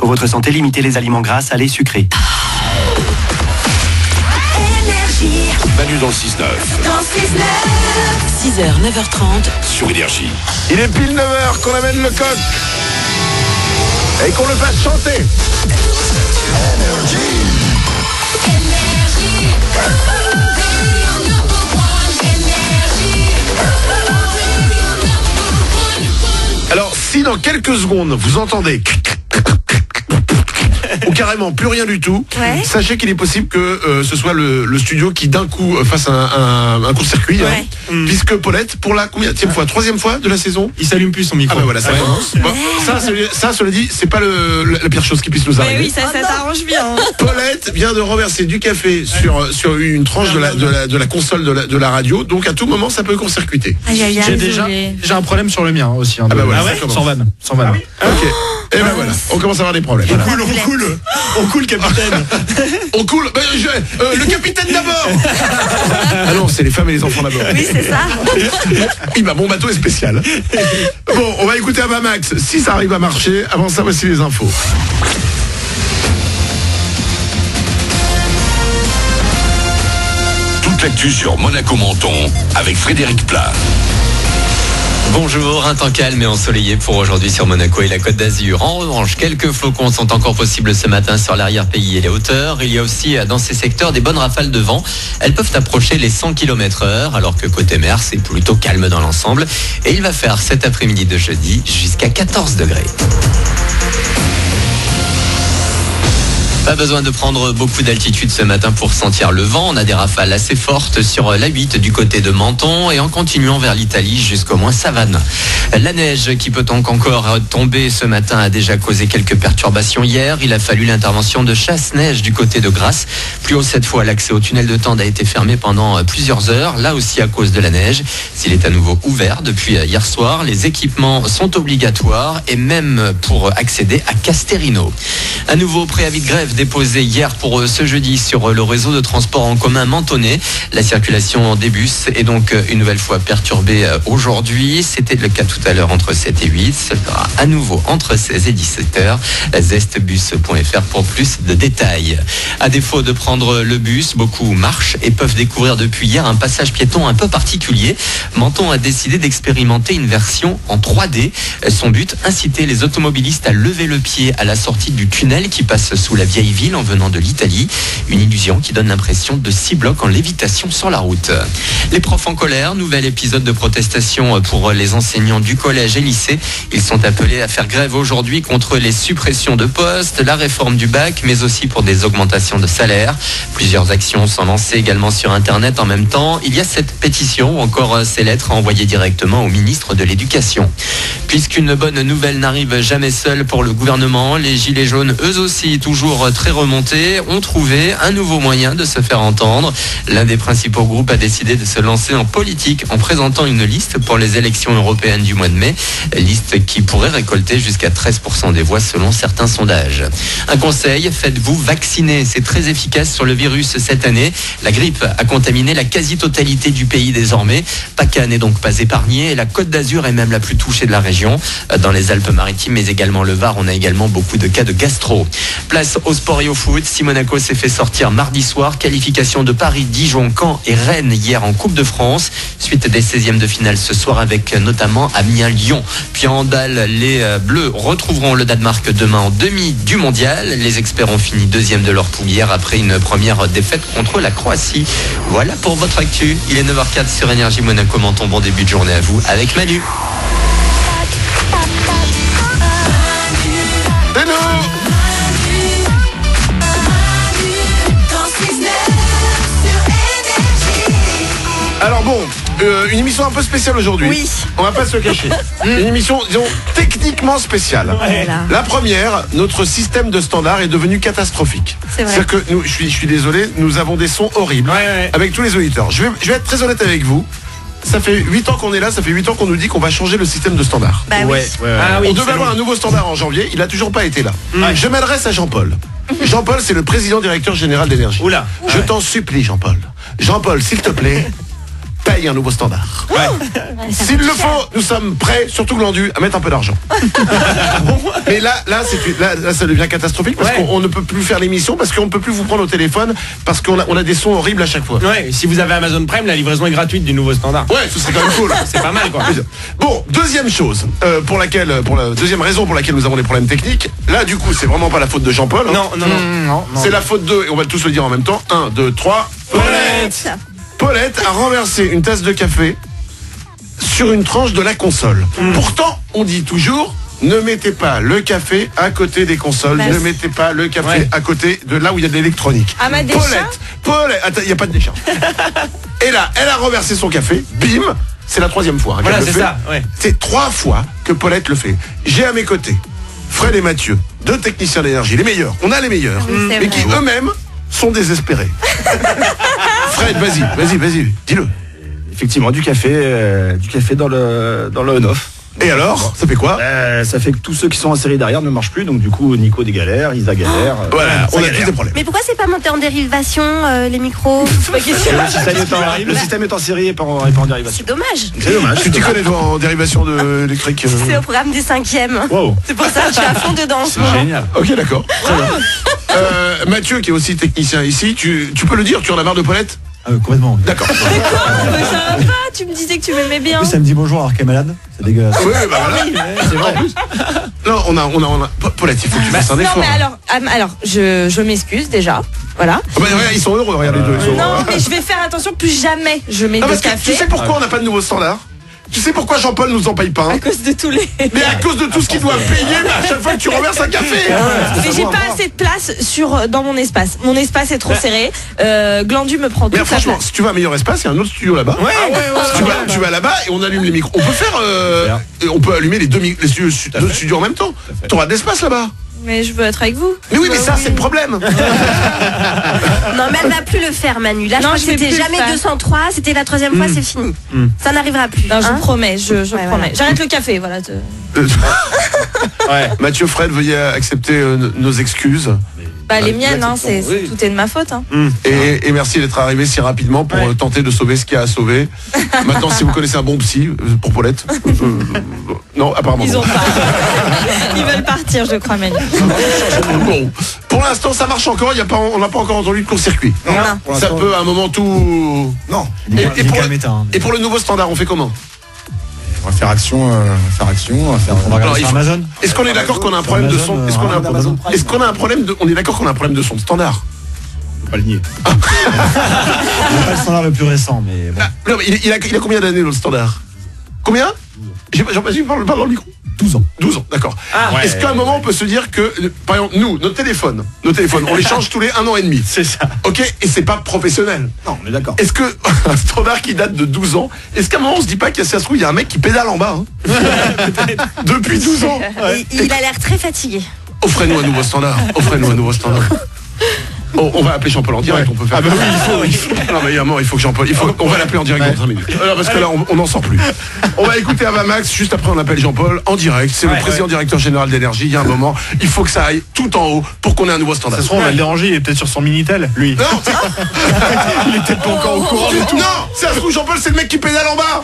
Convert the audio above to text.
Pour votre santé, limitez les aliments gras, salés, sucrés. Manu dans le 6-9. 6h, 9h30. Sur Énergie. Il est pile 9h qu'on amène le coq. Et qu'on le fasse chanter. Alors, si dans quelques secondes, vous entendez ou carrément plus rien du tout, Ouais. sachez qu'il est possible que ce soit le studio qui d'un coup fasse un court-circuit, Ouais. puisque Paulette, pour la combienième fois, troisième fois de la saison, Il s'allume plus son micro. ah bah voilà, ça commence. Bon, ça, cela dit, c'est pas la pire chose qui puisse nous Mais arriver. oui, ça t'arrange bien. Paulette vient de renverser du café sur une tranche de la console de la radio, donc à tout moment ça peut court-circuiter. Aïe, aïe, J'ai aïe. déjà un problème sur le mien aussi. Ah bah voilà, ouais, ça commence. sans vanne. Sans vanne. Ok. Et ben voilà, on commence à avoir des problèmes. Voilà. On coule, capitaine. On coule. Le capitaine d'abord. Ah non, c'est les femmes et les enfants d'abord. Oui, c'est ça. Oui, bah mon bateau est spécial. Bon, on va écouter Avamax si ça arrive à marcher. Avant ça, voici les infos. Toute l'actu sur Monaco-Menton avec Frédéric Plat. Bonjour, un temps calme et ensoleillé pour aujourd'hui sur Monaco et la Côte d'Azur. En revanche, quelques flocons sont encore possibles ce matin sur l'arrière-pays et les hauteurs. Il y a aussi dans ces secteurs des bonnes rafales de vent. Elles peuvent approcher les 100 km/h, alors que côté mer, c'est plutôt calme dans l'ensemble. Et il va faire cet après-midi de jeudi jusqu'à 14 degrés. Pas besoin de prendre beaucoup d'altitude ce matin pour sentir le vent. On a des rafales assez fortes sur la 8 du côté de Menton et en continuant vers l'Italie jusqu'au moins Savane. La neige qui peut donc encore tomber ce matin a déjà causé quelques perturbations hier. Il a fallu l'intervention de chasse-neige du côté de Grasse. Plus haut cette fois, l'accès au tunnel de Tende a été fermé pendant plusieurs heures, là aussi à cause de la neige. S'il est à nouveau ouvert depuis hier soir, les équipements sont obligatoires et même pour accéder à Casterino. Un nouveau préavis de grève déposé hier pour ce jeudi sur le réseau de transport en commun mentonais. La circulation des bus est donc une nouvelle fois perturbée aujourd'hui. C'était le cas tout à l'heure entre 7 et 8. Ce sera à nouveau entre 16 et 17 heures. Zestbus.fr pour plus de détails. À défaut de prendre le bus, beaucoup marchent et peuvent découvrir depuis hier un passage piéton un peu particulier. Menton a décidé d'expérimenter une version en 3D. Son but, inciter les automobilistes à lever le pied à la sortie du tunnel qui passe sous la vieille ville en venant de l'Italie. Une illusion qui donne l'impression de 6 blocs en lévitation sur la route. Les profs en colère, nouvel épisode de protestation pour les enseignants du collège et lycée. Ils sont appelés à faire grève aujourd'hui contre les suppressions de postes, la réforme du bac, mais aussi pour des augmentations de salaire. Plusieurs actions sont lancées également sur Internet en même temps. Il y a cette pétition ou encore ces lettres à envoyer directement au ministre de l'Éducation. Puisqu'une bonne nouvelle n'arrive jamais seule pour le gouvernement, les Gilets jaunes, eux aussi toujours très remontés, ont trouvé un nouveau moyen de se faire entendre. L'un des principaux groupes a décidé de se lancer en politique en présentant une liste pour les élections européennes du mois de mai. Liste qui pourrait récolter jusqu'à 13% des voix selon certains sondages. Un conseil, faites-vous vacciner. C'est très efficace sur le virus cette année. La grippe a contaminé la quasi-totalité du pays désormais. PACA n'est donc pas épargnée et la Côte d'Azur est même la plus touchée de la région. Dans les Alpes-Maritimes mais également le Var, on a également beaucoup de cas de gastro. Place au sport et au foot. Si Monaco s'est fait sortir mardi soir, qualification de Paris, Dijon, Caen et Rennes hier en Coupe de France. Suite des 16e de finale ce soir avec notamment Amiens-Lyon. Puis en handball, les Bleus retrouveront le Danemark demain en demi du mondial. Les experts ont fini deuxième de leur poule hier après une première défaite contre la Croatie. Voilà pour votre actu. Il est 9h04 sur Énergie Monaco-Menton. Bon début de journée à vous avec Manu. Alors bon, une émission un peu spéciale aujourd'hui. Oui. On va pas se le cacher. Une émission, disons, techniquement spéciale. Voilà. La première, notre système de standard est devenu catastrophique. C'est vrai. C'est-à-dire que nous, je suis désolé, nous avons des sons horribles avec tous les auditeurs. Je vais être très honnête avec vous. Ça fait 8 ans qu'on est là, ça fait 8 ans qu'on nous dit qu'on va changer le système de standard. Bah oui. Ah oui, On devait avoir un nouveau standard en janvier, il a toujours pas été là. Je m'adresse à Jean-Paul. Jean-Paul, c'est le président directeur général d'Énergie. Oula. Je t'en supplie, Jean-Paul. Jean-Paul, s'il te plaît, paye un nouveau standard. S'il le faut, nous sommes prêts, surtout Glandu, à mettre un peu d'argent. Mais là, ça devient catastrophique parce qu'on ne peut plus faire l'émission, parce qu'on ne peut plus vous prendre au téléphone, parce qu'on a des sons horribles à chaque fois. Ouais, si vous avez Amazon Prime, la livraison est gratuite du nouveau standard. Ouais, ce serait quand même cool. C'est pas mal, quoi. Bon, deuxième chose, pour la deuxième raison pour laquelle nous avons des problèmes techniques. Là, du coup, c'est vraiment pas la faute de Jean-Paul. Hein. Non. C'est la faute de, et on va tous le dire en même temps. 1, 2, 3. Paulette a renversé une tasse de café sur une tranche de la console. Pourtant, on dit toujours, ne mettez pas le café à côté des consoles, ne mettez pas le café à côté de là où il y a de l'électronique. Paulette, attends, il n'y a pas de décharge. Et là, elle a renversé son café, bim, c'est la 3e fois. Voilà, c'est ça. Ouais. C'est 3 fois que Paulette le fait. J'ai à mes côtés Fred et Mathieu, 2 techniciens d'énergie, les meilleurs. On a les meilleurs, mais qui eux-mêmes sont désespérés. Fred, vas-y, dis-le. Effectivement, du café dans le on-off. Et alors, ça fait quoi? Ça fait que tous ceux qui sont insérés derrière ne marchent plus, donc du coup Nico des galères, Isa galère. Voilà, on a tous des problèmes. Mais pourquoi c'est pas monté en dérivation, les micros? Le système est en série et pas en dérivation. C'est dommage. C'est dommage. Tu t'y connais toi en dérivation de électrique? C'est au programme des 5e. Wow. C'est pour ça que je suis à fond dedans. C'est génial. Ok, d'accord. Mathieu, qui est aussi technicien ici, tu peux le dire, tu en as marre de Paulette? Complètement. D'accord. Ça va pas, tu me disais que tu m'aimais bien. Ça me dit bonjour alors qu'elle est malade. C'est dégueulasse. Oui, bah voilà. C'est vrai. Non, on a. Paulette, il faut que tu fasses un Non effort. mais alors je m'excuse déjà. Voilà. Ah bah, regarde, ils sont heureux, regarde les deux. Ils sont Non heureux. mais je vais faire attention, plus jamais je mets Non, de parce que café. tu sais pourquoi on n'a pas de nouveau standard? Tu sais pourquoi Jean-Paul nous en paye pas? À cause de tous les. Mais à cause de tout ce qu'il doit payer, mais à chaque fois que tu renverses un café. Mais j'ai pas assez de place dans mon espace. Mon espace est trop serré. Glandu me prend Mais toute la franchement, place. si tu vas à meilleur espace, il y a un autre studio là-bas. Tu vas là-bas et on allume les micros. On peut faire, on peut allumer les deux studios en même temps. T'auras de l'espace là-bas. Mais je veux être avec vous. Mais oui, mais ça c'est le problème. Non, mais elle va plus le faire, Manu. Là, je Non, crois je que vais c'était plus le jamais faire. 203, c'était la 3e fois, c'est fini. Ça n'arrivera plus. Non, je hein. vous promets, je Ouais, promets. voilà. J'arrête le café, voilà. Mathieu, Fred, veuillez accepter nos excuses. Bah les miennes, hein, tout est de ma faute. Hein. Et merci d'être arrivé si rapidement pour tenter de sauver ce qu'il y a à sauver. Maintenant, si vous connaissez un bon psy pour Paulette. Non, apparemment. Ils non. ont pas. Ils veulent partir, je crois, Manu. Bon, pour l'instant, ça marche encore. On n'a pas encore entendu de court-circuit. Ça peut à un moment tout. Non. Et pour le nouveau standard, on fait comment? On va faire action, on va regarder sur Amazon. Est-ce qu'on est d'accord qu'on a un problème de son? Est-ce qu'on a un problème de? On est d'accord qu'on a un problème de son standard? On peut pas le nier. On n'a pas le standard le plus récent, mais bon. Non, mais il a combien d'années le standard? Combien? Jean-Pascal, parle dans le micro. 12 ans. 12 ans, d'accord. Est-ce qu'à un moment on peut se dire que, par exemple, nous, nos téléphones, on les change tous les 1 an et demi. C'est ça. Ok, et c'est pas professionnel. Non, on est d'accord. Est-ce que un standard qui date de 12 ans, est-ce qu'à un moment on se dit pas qu'il y a, ça se trouve, il y a un mec qui pédale en bas depuis 12 ans? Il a l'air très fatigué. Offrez-nous un nouveau standard. Oh, on va appeler Jean-Paul en direct, on peut faire. Ah bah oui, il faut. Non mais il y a un moment, il faut que Jean-Paul. On va l'appeler en direct dans 5 minutes. Parce que là, on n'en sort plus. On va écouter Avamax, juste après on appelle Jean-Paul en direct. C'est le président directeur général d'énergie. Il y a un moment, il faut que ça aille tout en haut pour qu'on ait un nouveau standard. Ça se trouve, on va le déranger, il est peut-être sur son Minitel, lui. Non, Il est peut-être pas encore au courant du tout. non, ça se trouve Jean-Paul, c'est le mec qui pédale en bas.